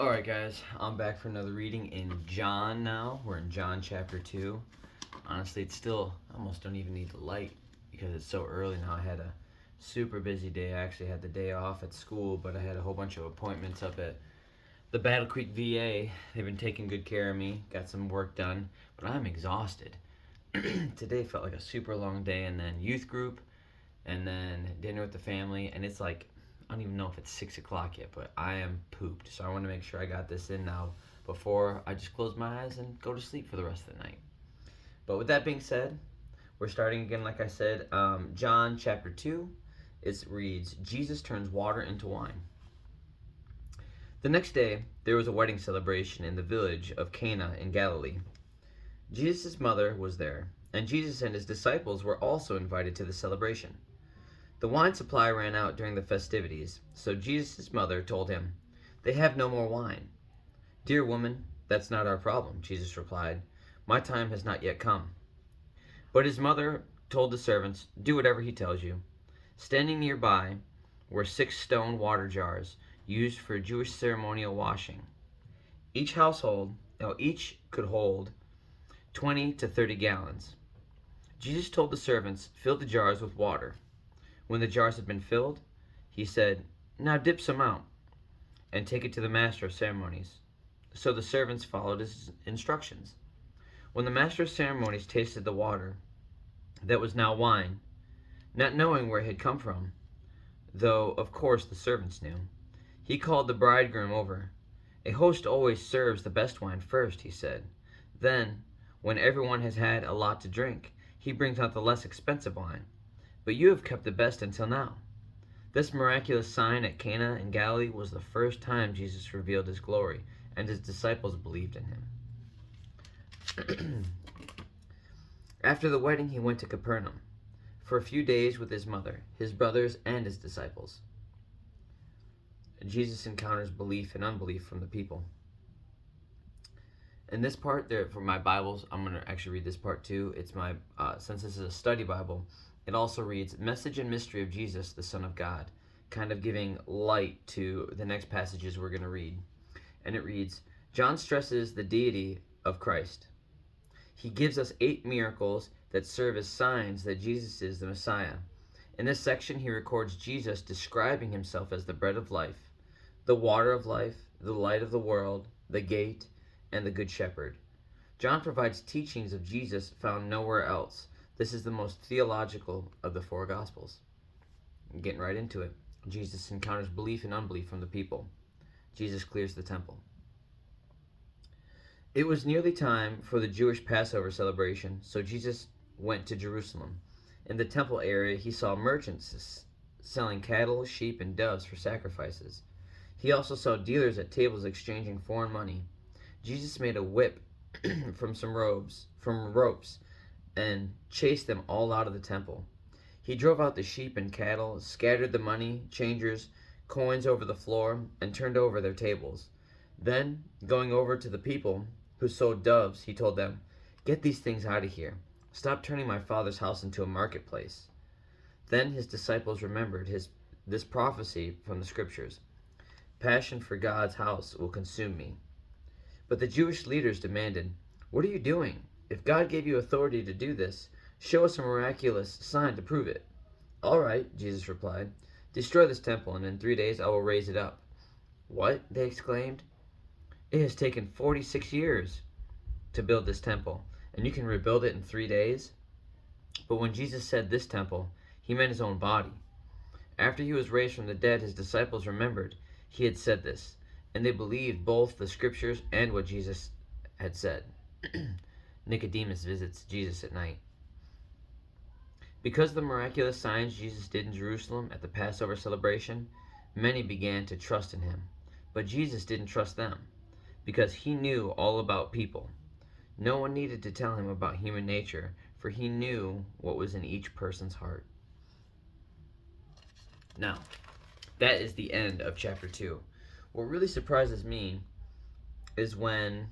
Alright, guys, I'm back for another reading in John now. We're in John chapter 2. Honestly, it's still, I almost don't even need the light because it's so early now. I had a super busy day. I actually had the day off at school, but I had a whole bunch of appointments up at the Battle Creek VA. They've been taking good care of me, got some work done, but I'm exhausted. Today felt like a super long day, and then youth group, and then dinner with the family, and it's like I don't even know if it's 6 o'clock yet, but I am pooped. So I want to make sure I got this in now before I just close my eyes and go to sleep for the rest of the night. But with that being said, we're starting again, like I said, John chapter 2. It reads, Jesus turns water into wine. The next day, there was a wedding celebration in the village of Cana in Galilee. Jesus' mother was there, and Jesus and his disciples were also invited to the celebration. The wine supply ran out during the festivities, so Jesus' mother told him, "They have no more wine." "Dear woman, that's not our problem," Jesus replied. "My time has not yet come." But his mother told the servants, "Do whatever he tells you." Standing nearby were 6 stone water jars used for Jewish ceremonial washing. Each could hold 20 to 30 gallons. Jesus told the servants, "Fill the jars with water." When the jars had been filled, he said, "Now dip some out and take it to the master of ceremonies." So the servants followed his instructions. When the master of ceremonies tasted the water that was now wine, not knowing where it had come from, though of course the servants knew, he called the bridegroom over. "A host always serves the best wine first," he said. "Then, when everyone has had a lot to drink, he brings out the less expensive wine. But you have kept the best until now." This miraculous sign at Cana in Galilee was the first time Jesus revealed his glory, and his disciples believed in him. After the wedding, he went to Capernaum for a few days with his mother, his brothers, and his disciples. Jesus encounters belief and unbelief from the people. In this part, there for my Bibles, I'm going to actually read this part too. It's my since this is a study Bible, it also reads Message and Mystery of Jesus, the Son of God, kind of giving light to the next passages we're going to read. And it reads, John stresses the deity of Christ. He gives us 8 miracles that serve as signs that Jesus is the Messiah. In this section, he records Jesus describing himself as the bread of life, the water of life, the light of the world, the gate, and the good shepherd. John provides teachings of Jesus found nowhere else. This is the most theological of the 4 Gospels. Getting right into it. Jesus encounters belief and unbelief from the people. Jesus clears the temple. It was nearly time for the Jewish Passover celebration, so Jesus went to Jerusalem. In the temple area, he saw merchants selling cattle, sheep, and doves for sacrifices. He also saw dealers at tables exchanging foreign money. Jesus made a whip from ropes and chased them all out of the temple. He drove out the sheep and cattle, scattered the money, changers, coins over the floor, and turned over their tables. Then, going over to the people who sold doves, he told them, "Get these things out of here. Stop turning my Father's house into a marketplace." Then his disciples remembered this prophecy from the scriptures. Passion for God's house will consume me. But the Jewish leaders demanded, "What are you doing? If God gave you authority to do this, show us a miraculous sign to prove it." "All right," Jesus replied. "Destroy this temple, and in 3 days I will raise it up." "What?" they exclaimed. "It has taken 46 years to build this temple, and you can rebuild it in 3 days?" But when Jesus said this temple, he meant his own body. After he was raised from the dead, his disciples remembered he had said this, and they believed both the scriptures and what Jesus had said. Nicodemus visits Jesus at night. Because of the miraculous signs Jesus did in Jerusalem at the Passover celebration, many began to trust in him. But Jesus didn't trust them, because he knew all about people. No one needed to tell him about human nature, for he knew what was in each person's heart. Now, that is the end of chapter 2. What really surprises me is when,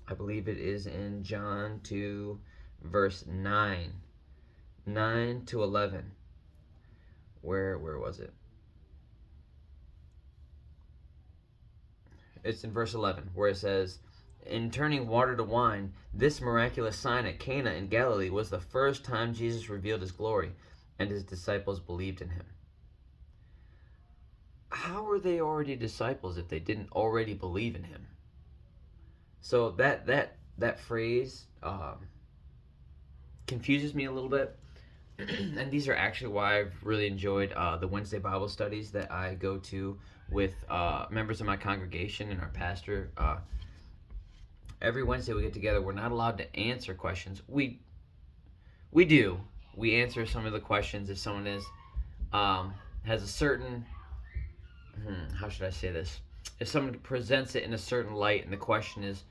I believe it is in John 2, verse 9 to 11. Where was it? it's in verse 11 where it says, in turning water to wine, this miraculous sign at Cana in Galilee was the first time Jesus revealed his glory, and his disciples believed in him. How were they already disciples if they didn't already believe in him? So that phrase confuses me a little bit. And these are actually why I've really enjoyed the Wednesday Bible studies that I go to with members of my congregation and our pastor. Every Wednesday we get together. We're not allowed to answer questions. We do. We answer some of the questions if someone has a certain how should I say this? If someone presents it in a certain light and the question is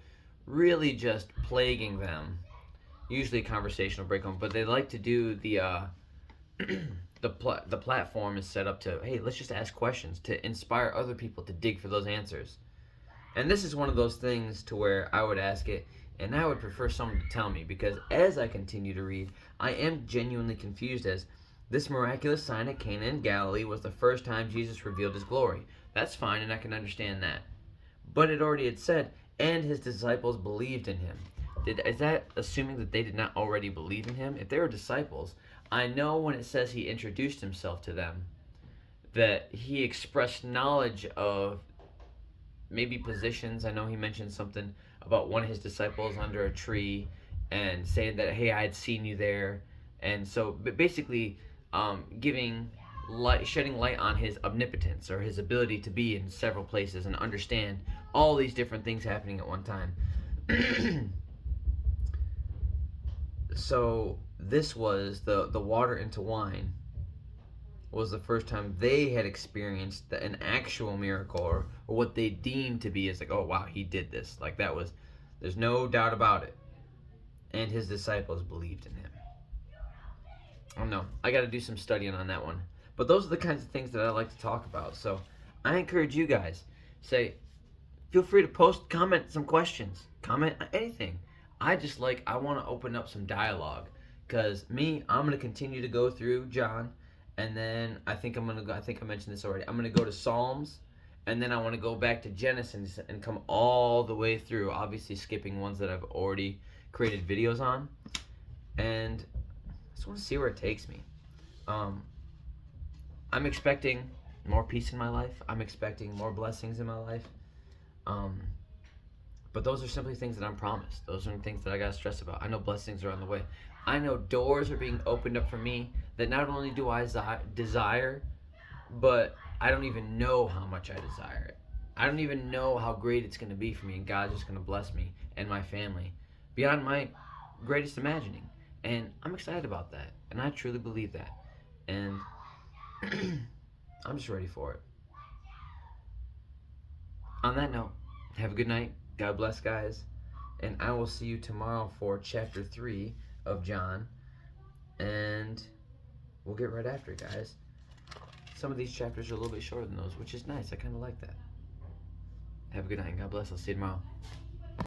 really just plaguing them, usually a conversation will break them. But they like to do the the platform is set up to, hey, let's just ask questions to inspire other people to dig for those answers. And this is one of those things to where I would ask it, and I would prefer someone to tell me, because as I continue to read, I am genuinely confused as this miraculous sign at Cana in Galilee was the first time Jesus revealed his glory. That's fine, and I can understand that. But it already had said, and his disciples believed in him. Is that assuming that they did not already believe in him? If they were disciples, I know when it says he introduced himself to them, that he expressed knowledge of maybe positions. I know he mentioned something about one of his disciples under a tree and saying that, hey, I had seen you there. And so basically giving light, shedding light on his omnipotence, or his ability to be in several places and understand all these different things happening at one time. So this was the water into wine was the first time they had experienced an actual miracle, or what they deemed to be as like, oh wow, he did this. Like that was, there's no doubt about it. And his disciples believed in him. I don't know. I got to do some studying on that one. But those are the kinds of things that I like to talk about. So I encourage you guys, feel free to post, comment some questions, comment anything. I want to open up some dialogue, because I'm going to continue to go through John, and then I think I mentioned this already. I'm going to go to Psalms, and then I want to go back to Genesis and come all the way through, obviously skipping ones that I've already created videos on. And I just want to see where it takes me. I'm expecting more peace in my life. I'm expecting more blessings in my life. But those are simply things that I'm promised. Those are things that I got to stress about. I know blessings are on the way. I know doors are being opened up for me that not only do I desire, but I don't even know how much I desire it. I don't even know how great it's going to be for me, and God's just going to bless me and my family beyond my greatest imagining. And I'm excited about that, and I truly believe that. And I'm just ready for it. On that note, have a good night. God bless, guys. And I will see you tomorrow for chapter 3 of John. And we'll get right after it, guys. Some of these chapters are a little bit shorter than those, which is nice. I kind of like that. Have a good night, and God bless. I'll see you tomorrow.